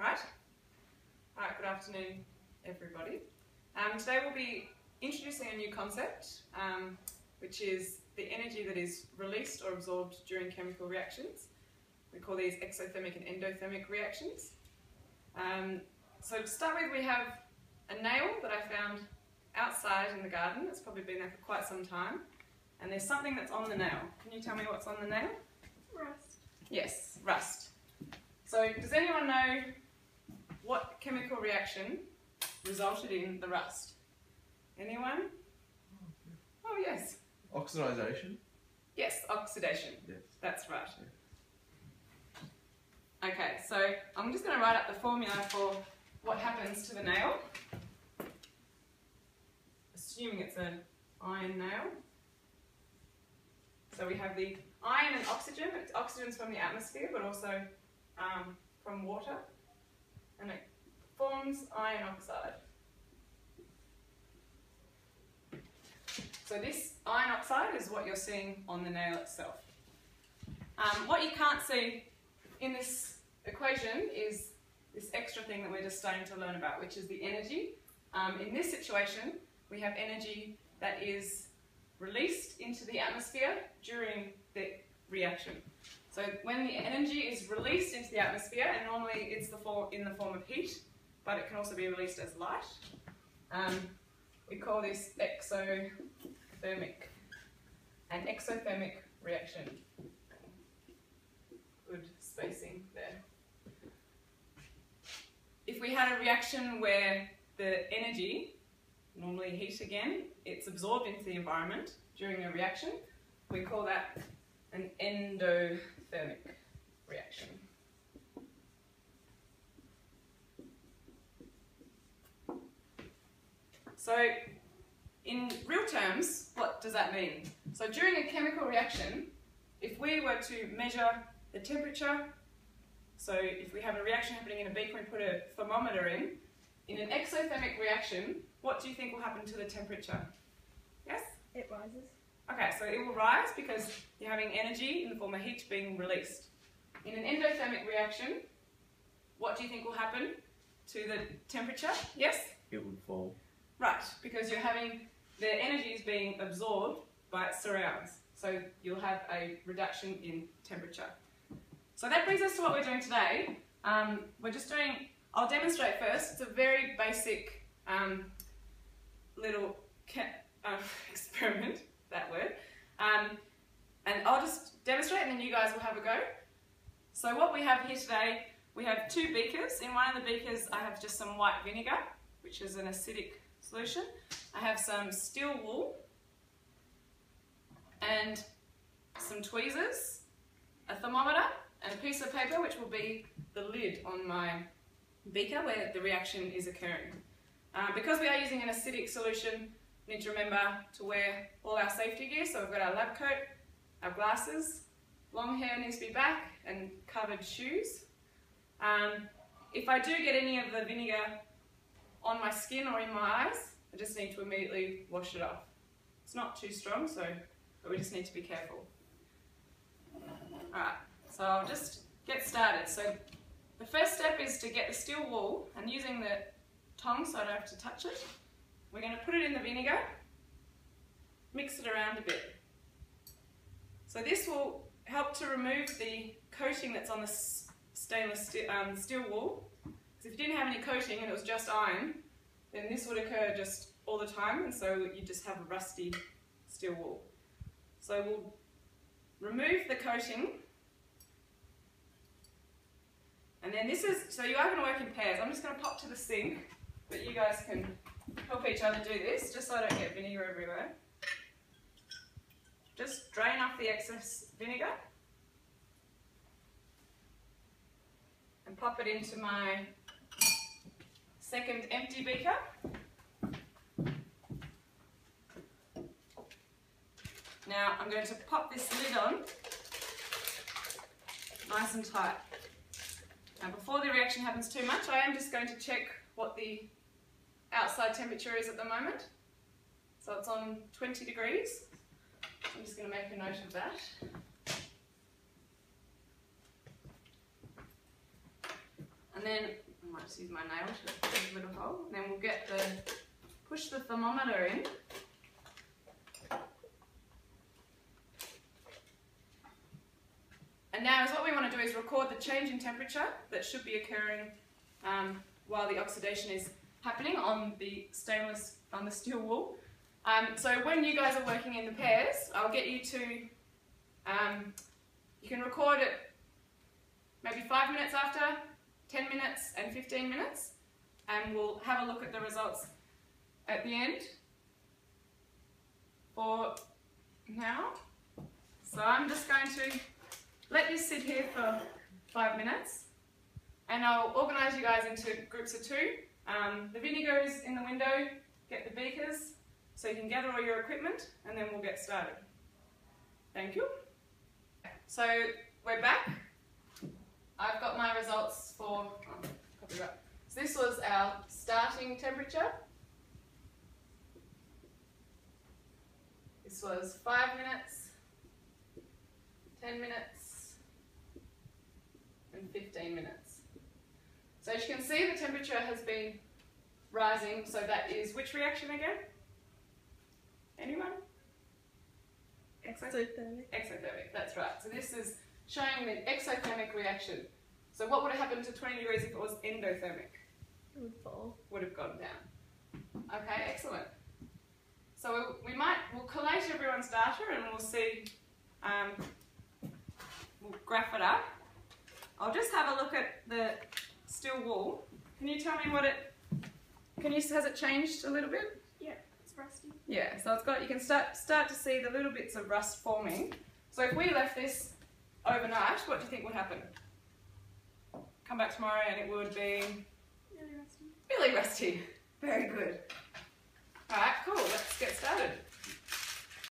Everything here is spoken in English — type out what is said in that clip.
Right? Alright, good afternoon everybody. Today we'll be introducing a new concept, which is the energy that is released or absorbed during chemical reactions. We call these exothermic and endothermic reactions. So to start with, we have a nail that I found outside in the garden. It's probably been there for quite some time. And there's something that's on the nail. Can you tell me what's on the nail? Rust. Yes, rust. So does anyone know what chemical reaction resulted in the rust? Anyone? Oh yes. Oxidization? Yes, oxidation. Yes. That's right. Yeah. Okay, so I'm just going to write up the formula for what happens to the nail. Assuming it's an iron nail. So we have the iron and oxygen. Oxygen's from the atmosphere, but also from water. And it forms iron oxide. So this iron oxide is what you're seeing on the nail itself. What you can't see in this equation is this extra thing that we're just starting to learn about, which is the energy. In this situation, we have energy that is released into the atmosphere during the reaction. So when the energy is released into the atmosphere, and normally it's in the form of heat, but it can also be released as light, we call this exothermic, an exothermic reaction. Good spacing there. If we had a reaction where the energy, normally heat again, it's absorbed into the environment during a reaction, we call that an endothermic reaction. So in real terms, what does that mean? So during a chemical reaction, if we were to measure the temperature, so if we have a reaction happening in a beaker and we put a thermometer in an exothermic reaction, what do you think will happen to the temperature? Yes? It rises. Okay, so it will rise because you're having energy in the form of heat being released. In an endothermic reaction, what do you think will happen to the temperature? Yes? It would fall. Right, because you're having the energy is being absorbed by its surrounds. So you'll have a reduction in temperature. So that brings us to what we're doing today. I'll demonstrate first. It's a very basic little experiment, that word. And I'll just demonstrate and then you guys will have a go. So what we have here today, we have two beakers. In one of the beakers I have just some white vinegar, which is an acidic solution. I have some steel wool and some tweezers, a thermometer and a piece of paper, which will be the lid on my beaker where the reaction is occurring. Because we are using an acidic solution, we need to remember to wear all our safety gear. So we've got our lab coat, our glasses, long hair needs to be back, and covered shoes. If I do get any of the vinegar on my skin or in my eyes, I just need to immediately wash it off. It's not too strong, but we just need to be careful. Alright, so I'll just get started. So the first step is to get the steel wool, and using the tongs so I don't have to touch it, we're going to put it in the vinegar, mix it around a bit. So this will help to remove the coating that's on the stainless steel wool. Because if you didn't have any coating and it was just iron, then this would occur just all the time, and so you just have a rusty steel wool. So we'll remove the coating, and then so you are going to work in pairs. I'm just going to pop to the sink, but you guys can help each other do this, just so I don't get vinegar everywhere. Just drain off the excess vinegar and pop it into my second empty beaker. Now I'm going to pop this lid on nice and tight. Now before the reaction happens too much, I am just going to check what the outside temperature is at the moment. So it's on 20 degrees. I'm just going to make a note of that. And then I might just use my nail to put a little hole. And then we'll push the thermometer in. And now what we want to do is record the change in temperature that should be occurring while the oxidation is happening on the steel wool. So when you guys are working in the pairs, I'll get you to, you can record it maybe 5 minutes after, 10 minutes and 15 minutes, and we'll have a look at the results at the end for now. So I'm just going to let this sit here for 5 minutes, and I'll organise you guys into groups of 2. The vinegar is in the window, get the beakers so you can gather all your equipment, and then we'll get started. Thank you. So we're back. I've got my results for, copyright. So this was our starting temperature. This was 5 minutes, 10 minutes, and 15 minutes. So as you can see, the temperature has been rising, so that is which reaction again? Anyone? Exothermic. Exothermic, that's right. So this is showing the exothermic reaction. So what would have happened to 20 degrees if it was endothermic? It would fall. Would have gone down. Okay, excellent. So we'll collate everyone's data and we'll see, we'll graph it up. I'll just have a look at the steel wool. Can you tell me what has it changed a little bit? Yeah, it's rusty. Yeah, so it's got, you can start to see the little bits of rust forming. So if we left this overnight, what do you think would happen? Come back tomorrow and it would be Really rusty. really rusty.